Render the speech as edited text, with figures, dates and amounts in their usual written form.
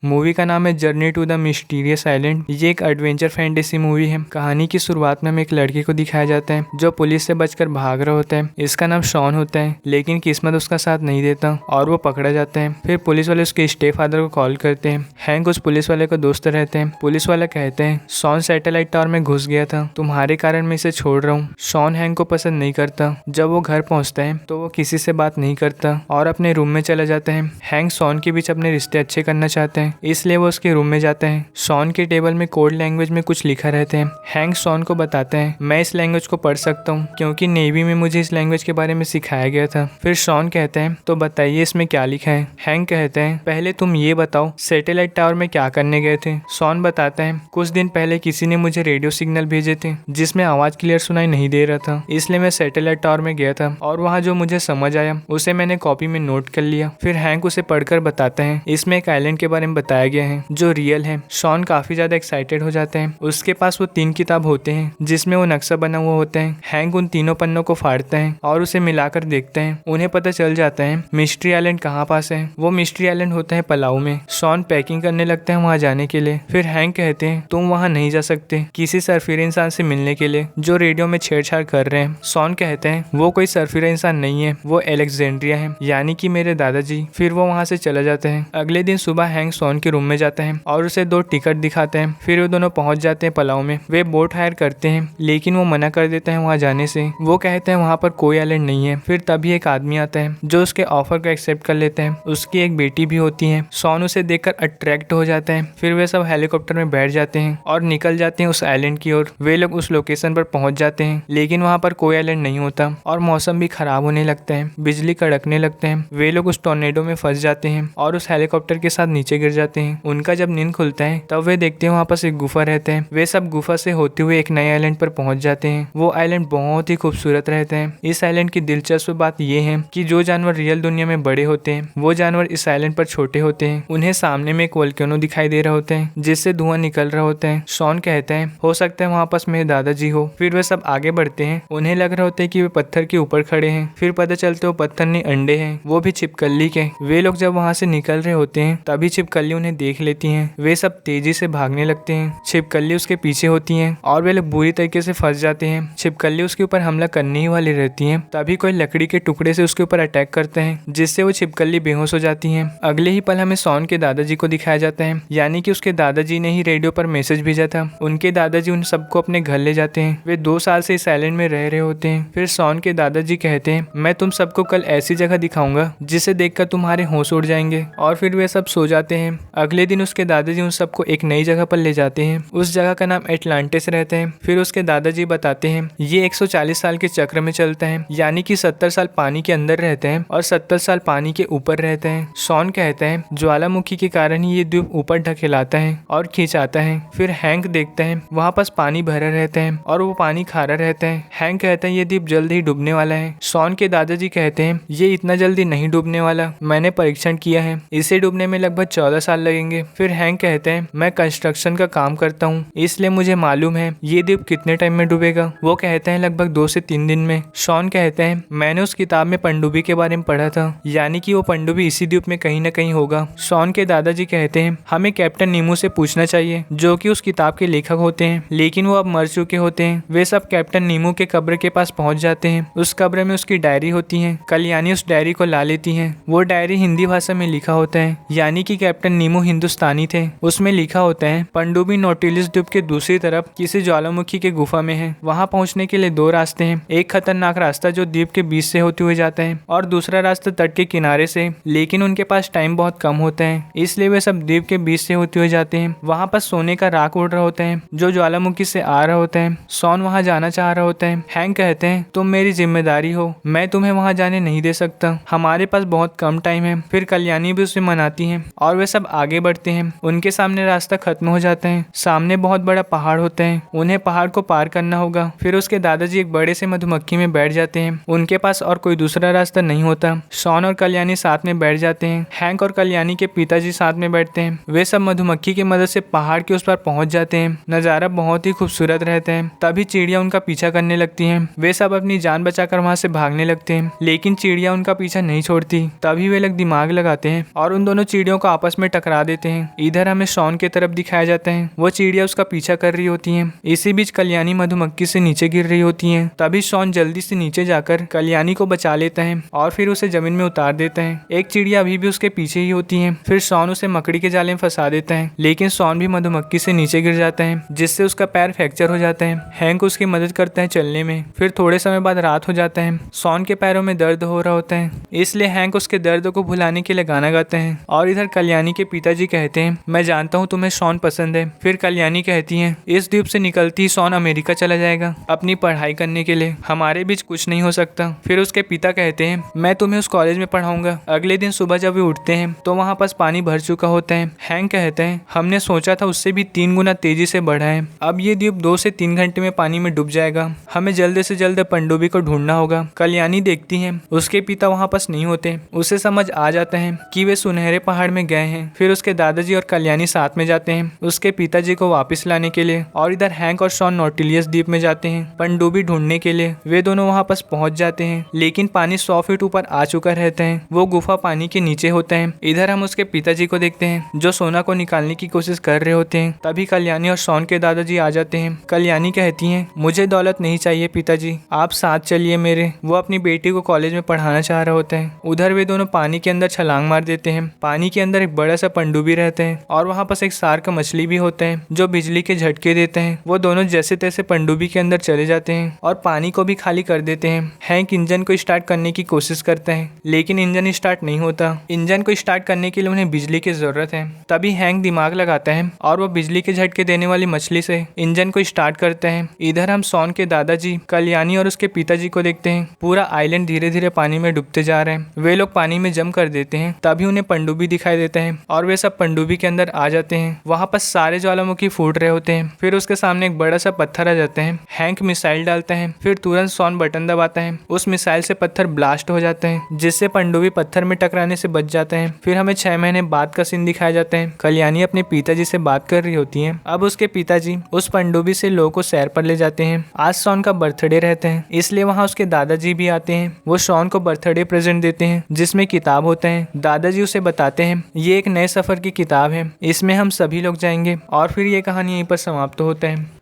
Movie का नाम है Journey to the Mysterious Island. ये एक एडवेंचर फैंटेसी मूवी है। कहानी की शुरुआत में हमें एक लड़के को दिखाया जाता है जो पुलिस से बचकर भाग रहा होता है। इसका नाम शॉन होता है, लेकिन किस्मत उसका साथ नहीं देता और वो पकड़ा जाता है। फिर पुलिस वाले उसके स्टेप फादर को कॉल करते हैं। हैंक उस पुलिस वाले को दोस्त रहते हैं। पुलिस वाला कहते हैं शॉन सैटेलाइट टावर में घुस गया था, तुम्हारे कारण मैं इसे छोड़ रहा हूँ। शॉन हैंक को पसंद नहीं करता। जब वो घर पहुंचता है तो वो किसी से बात नहीं करता और अपने रूम में चला जाता है। हैंक शॉन के बीच अपने रिश्ते अच्छे करना चाहते हैं, इसलिए वो उसके रूम में जाते हैं। शॉन के टेबल में कोड लैंग्वेज में कुछ लिखा रहता है। हैंक शॉन को बताते हैं मैं इस लैंग्वेज को पढ़ सकता हूँ क्योंकि नेवी में मुझे इस लैंग्वेज के बारे में सिखाया गया था। फिर शॉन कहते हैं तो बताइए इसमें क्या लिखा है। हैंक कहते हैं पहले तुम ये बताओ सैटेलाइट टावर में क्या करने गए थे। शॉन बताता है कुछ दिन पहले किसी ने मुझे रेडियो सिग्नल भेजे थे जिसमें आवाज क्लियर सुनाई नहीं दे रहा था, इसलिए मैं सैटेलाइट टावर में गया था और वहाँ जो मुझे समझ आया उसे मैंने कॉपी में नोट कर लिया। फिर हैंक उसे पढ़कर बताते हैं इसमें एक आइलैंड के बारे में बताया गया है जो रियल है। शॉन काफी ज्यादा एक्साइटेड हो जाते हैं। उसके पास वो 3 किताब होते हैं जिसमें वो नक्शा बना हुआ होता है। हैंक उन तीनों पन्नों को फाड़ते हैं और उसे मिलाकर देखते हैं। उन्हें पता चल जाता है मिस्ट्री आइलैंड कहाँ पास है। वो मिस्ट्री आइलैंड होता है पलाऊ में। शॉन पैकिंग करने लगते हैं वहाँ जाने के लिए। फिर हैंक कहते हैं तुम वहाँ नहीं जा सकते किसी सरफिरा इंसान से मिलने के लिए जो रेडियो में छेड़छाड़ कर रहे हैं। शॉन कहते हैं वो कोई सरफिरा इंसान नहीं है, वो एलेक्जेंड्रिया है, यानी कि मेरे दादाजी। फिर वो वहाँ से चला जाते हैं। अगले दिन सुबह हैंक शॉन के रूम में जाता है और उसे 2 टिकट दिखाते हैं। फिर वो दोनों पहुंच जाते हैं पलाऊ में। वे बोट हायर करते हैं लेकिन वो मना कर देते हैं वहां जाने से। वो कहते हैं वहां पर कोई आइलैंड नहीं है। फिर तभी एक आदमी आता है जो उसके ऑफर को एक्सेप्ट कर लेते हैं। उसकी एक बेटी भी होती है। शॉन उसे देखकर अट्रैक्ट हो जाता है। फिर वे सब हेलीकॉप्टर में बैठ जाते हैं और निकल जाते हैं उस आइलैंड की ओर। वे लोग उस लोकेशन पर पहुंच जाते हैं लेकिन वहां पर कोई आइलैंड नहीं होता और मौसम भी खराब होने लगता है। बिजली कड़कने लगते हैं। वे लोग उस टॉर्नेडो में फंस जाते हैं और उस हेलीकॉप्टर के साथ नीचे गिर जाते हैं। उनका जब नींद खुलता है तब वे देखते हैं वहाँ पास एक गुफा रहते हैं। वे सब गुफा से होते हुए एक नए आइलैंड पर पहुंच जाते हैं। वो आइलैंड बहुत ही खूबसूरत रहते हैं। इस आइलैंड की दिलचस्प बात ये है कि जो जानवर रियल दुनिया में बड़े होते हैं वो जानवर इस आइलैंड पर छोटे होते हैं। उन्हें सामने में एक वोल्केनो दिखाई दे रहा होता है जिससे धुआं निकल रहा होता है। शॉन कहते हैं हो सकता है वहाँ पास मेरे दादाजी हो। फिर वे सब आगे बढ़ते हैं। उन्हें लग रहा होता है कि वे पत्थर के ऊपर खड़े हैं। फिर पता चलता है वो पत्थर नहीं अंडे हैं, वो भी छिपकली के। वे लोग जब वहाँ से निकल रहे होते हैं तभी छिपकली उन्हें देख लेती है। वे सब तेजी से भागने लगते हैं। छिपकली उसके पीछे होती हैं और वे लोग बुरी तरीके से फंस जाते हैं। छिपकली उसके ऊपर हमला करने ही वाली रहती हैं तभी कोई लकड़ी के टुकड़े से उसके ऊपर अटैक करते हैं जिससे वो छिपकली बेहोश हो जाती है। अगले ही पल हमें शॉन के दादाजी को दिखाया जाता है, यानी कि उसके दादाजी ने ही रेडियो पर मैसेज भेजा था। उनके दादाजी उन सबको अपने घर ले जाते हैं। वे 2 साल से इस आइलैंड में रह रहे होते हैं। फिर शॉन के दादाजी कहते हैं मैं तुम सबको कल ऐसी जगह दिखाऊंगा जिसे देखकर तुम्हारे होश उड़ जाएंगे। और फिर वे सब सो जाते हैं। अगले दिन उसके दादाजी उन सबको एक नई जगह पर ले जाते हैं। उस जगह का नाम एटलांटिस रहता है। फिर उसके दादाजी बताते हैं ये 140 साल के चक्र में चलता है, यानी कि 70 साल पानी के अंदर रहते हैं और 70 साल पानी के ऊपर रहते हैं। शॉन कहते हैं ज्वालामुखी के कारण ही ये द्वीप ऊपर ढकेलाता है और खींचाता है। फिर हैंक देखते हैं वहाँ पास पानी भरा रहता है और वो पानी खारा रहता है। हैंक कहते हैं ये द्वीप जल्द ही डूबने वाला है। शॉन के दादाजी कहते हैं ये इतना जल्दी नहीं डूबने वाला, मैंने परीक्षण किया है, इसे डूबने में लगभग 14 साल लगेंगे। फिर हैंक कहते हैं मैं कंस्ट्रक्शन का काम करता हूँ इसलिए मुझे मालूम है ये द्वीप कितने टाइम में डूबेगा। वो कहते हैं लगभग 2 से 3 दिन में। शॉन कहते हैं मैंने उस किताब में पनडुब्बी के बारे में पढ़ा था, यानी कि वो पनडुब्बी इसी द्वीप में कहीं न कहीं होगा। शॉन के दादाजी कहते हैं हमें कैप्टन नीमू से पूछना चाहिए जो कि उस किताब के लेखक होते हैं, लेकिन वो अब मर चुके होते हैं। वे सब कैप्टन नीमू के कब्र के पास पहुंच जाते हैं। उस कब्र में उसकी डायरी होती है। कल्याणी उस डायरी को ला लेती है। वो डायरी हिंदी भाषा में लिखा होता है, यानी कि कैप्टन नीमू हिंदुस्तानी थे। उसमें लिखा होता है पनडुब्बी नोटिलिस द्वीप के दूसरी तरफ किसी ज्वालामुखी के गुफा में है। वहां पहुंचने के लिए 2 रास्ते हैं। एक खतरनाक रास्ता जो द्वीप के बीच से होते हुए जाता है और दूसरा रास्ता तट के किनारे से, लेकिन उनके पास टाइम बहुत कम होता है इसलिए वे सब द्वीप के बीच से होते हुए जाते हैं। वहां पर सोने का राख उड़ रहा होता है जो ज्वालामुखी से आ रहा होता है। शॉन वहां जाना चाह रहा होता है। हैंक कहते हैं तुम मेरी जिम्मेदारी हो, मैं तुम्हें वहां जाने नहीं दे सकता, हमारे पास बहुत कम टाइम है। फिर कल्याणी भी उसे मनाती है और वे सब आगे बढ़ते हैं। उनके सामने रास्ता खत्म हो जाता है। सामने बहुत बड़ा पहाड़ होता है। उन्हें पहाड़ को पार करना होगा। फिर उसके दादाजी एक बड़े से मधुमक्खी में बैठ जाते हैं। उनके पास और कोई दूसरा रास्ता नहीं होता। शॉन और कल्याणी साथ में बैठ जाते हैं। हैंक और कल्याणी के पिताजी साथ में बैठते हैं। वे सब मधुमक्खी की मदद से पहाड़ के उस पार पहुंच जाते हैं। नजारा बहुत ही खूबसूरत रहता है। तभी चिड़िया उनका पीछा करने लगती हैं। वे सब अपनी जान बचाकर वहां से भागने लगते हैं, लेकिन चिड़िया उनका पीछा नहीं छोड़ती। तभी वे लोग दिमाग लगाते हैं और उन दोनों चिड़ियों को आपस में टकरा देते हैं। इधर हमें शॉन की तरफ दिखाया जाता है, वो चिड़िया उसका पीछा कर रही होती है। इसी बीच कल्याणी मधुमक्खी से नीचे गिर रही होती है। तभी शॉन जल्दी से नीचे जाकर कल्याणी को बचा लेता है और फिर उसे जमीन में उतार देता है। एक चिड़िया अभी भी उसके पीछे ही होती है। फिर शॉन उसे मकड़ी के जाले में फंसा देता है, लेकिन शॉन भी मधुमक्खी से नीचे गिर जाता है, जिससे उसका पैर फ्रैक्चर हो जाता है। हैंक उसकी मदद करता है चलने में। फिर थोड़े समय बाद रात हो जाता है। शॉन के पैरों में दर्द हो रहा होता है, इसलिए हैंक उसके दर्द को भुलाने के लिए गाना गाते हैं। और इधर कल्याणी के पिताजी कहते हैं, मैं जानता हूँ तुम्हें शॉन पसंद है। फिर कल्याणी कहती है, इस द्वीप से निकलती शॉन अमेरिका चला जाएगा अपनी पढ़ाई करने के लिए, हमारे बीच कुछ नहीं हो सकता। फिर उसके पिता कहते हैं, मैं तुम्हें उस कॉलेज में पढ़ाऊंगा। अगले दिन सुबह जब वे उठते हैं तो वहाँ पास पानी भर चुका होता है। हैंक कहते हैं, हमने सोचा था उससे भी 3 गुना तेजी से बढ़ा है। अब ये द्वीप 2 से 3 घंटे में पानी में डूब जाएगा। हमें जल्द से जल्द पनडुब्बी को ढूंढना होगा। कल्याणी देखती है उसके पिता वहाँ पास नहीं होते। उसे समझ आ जाता है कि वे सुनहरे पहाड़ में गए हैं। फिर उसके दादाजी और कल्याणी साथ में जाते हैं उसके पिताजी को वापस लाने के लिए। और इधर हैंक और शॉन नॉटिलियस द्वीप में जाते हैं पनडुब्बी ढूंढने के लिए। वे दोनों वहाँ पास पहुँच जाते हैं, लेकिन पानी 100 फीट ऊपर आ चुका रहता है। वो गुफा पानी के नीचे होता है। इधर हम उसके पिताजी को देखते हैं जो सोना को निकालने की कोशिश कर रहे होते हैं। तभी कल्याणी और शॉन के दादाजी आ जाते हैं। कल्याणी कहती हैं, मुझे दौलत नहीं चाहिए पिताजी, आप साथ चलिए मेरे। वो अपनी बेटी को कॉलेज में पढ़ाना चाह रहा होता है। उधर वे दोनों पानी के अंदर छलांग मार देते हैं। पानी के अंदर एक बड़ा सा पनडुब्बी रहता है और वहाँ पास एक शार्क मछली भी होता है जो बिजली के झटके देते हैं। वो दोनों जैसे तैसे पनडुब्बी के अंदर चले जाते हैं और पानी को भी खाली कर देते हैं। हैंक इंजन को स्टार्ट करने की कोशिश करता है, लेकिन इंजन स्टार्ट नहीं होता। इंजन को स्टार्ट करने के लिए उन्हें बिजली की जरूरत है। तभी हैंक दिमाग लगाता है और वो बिजली के झटके देने वाली मछली से इंजन को स्टार्ट करता है। इधर हम शॉन के दादाजी, कल्याणी और उसके पिताजी को देखते हैं। पूरा आइलैंड धीरे धीरे पानी में डूबते जा रहे हैं। वे लोग पानी में जम कर देते हैं। तभी उन्हें पनडुब्बी दिखाई देता है और वे सब पनडुब्बी के अंदर आ जाते हैं। वहाँ पर सारे ज्वालामुखी फूट रहे होते हैं। फिर उसके सामने एक बड़ा सा पत्थर आ जाता है। हैंक मिसाइल डालता है, फिर तुरंत शॉन बटन दबाता है। उस मिसाइल से पत्थर ब्लास्ट हो जाते हैं, जिससे पनडुब्बी पत्थर में टकराने से बच जाते हैं। फिर हमें 6 महीने बाद का सीन दिखाया जाता है। कल्याणी अपने पिताजी से बात कर रही होती है। अब उसके पिताजी उस पनडुब्बी से लोगों को सैर पर ले जाते हैं। आज शॉन का बर्थडे रहता है, इसलिए वहाँ उसके दादाजी भी आते हैं। वो शॉन को बर्थडे प्रेजेंट देते हैं जिसमें किताब होता है। दादाजी उसे बताते हैं, ये एक नए सफर की किताब है, इसमें हम सभी लोग जाएंगे। और फिर ये कहानी यहीं पर समाप्त होता है।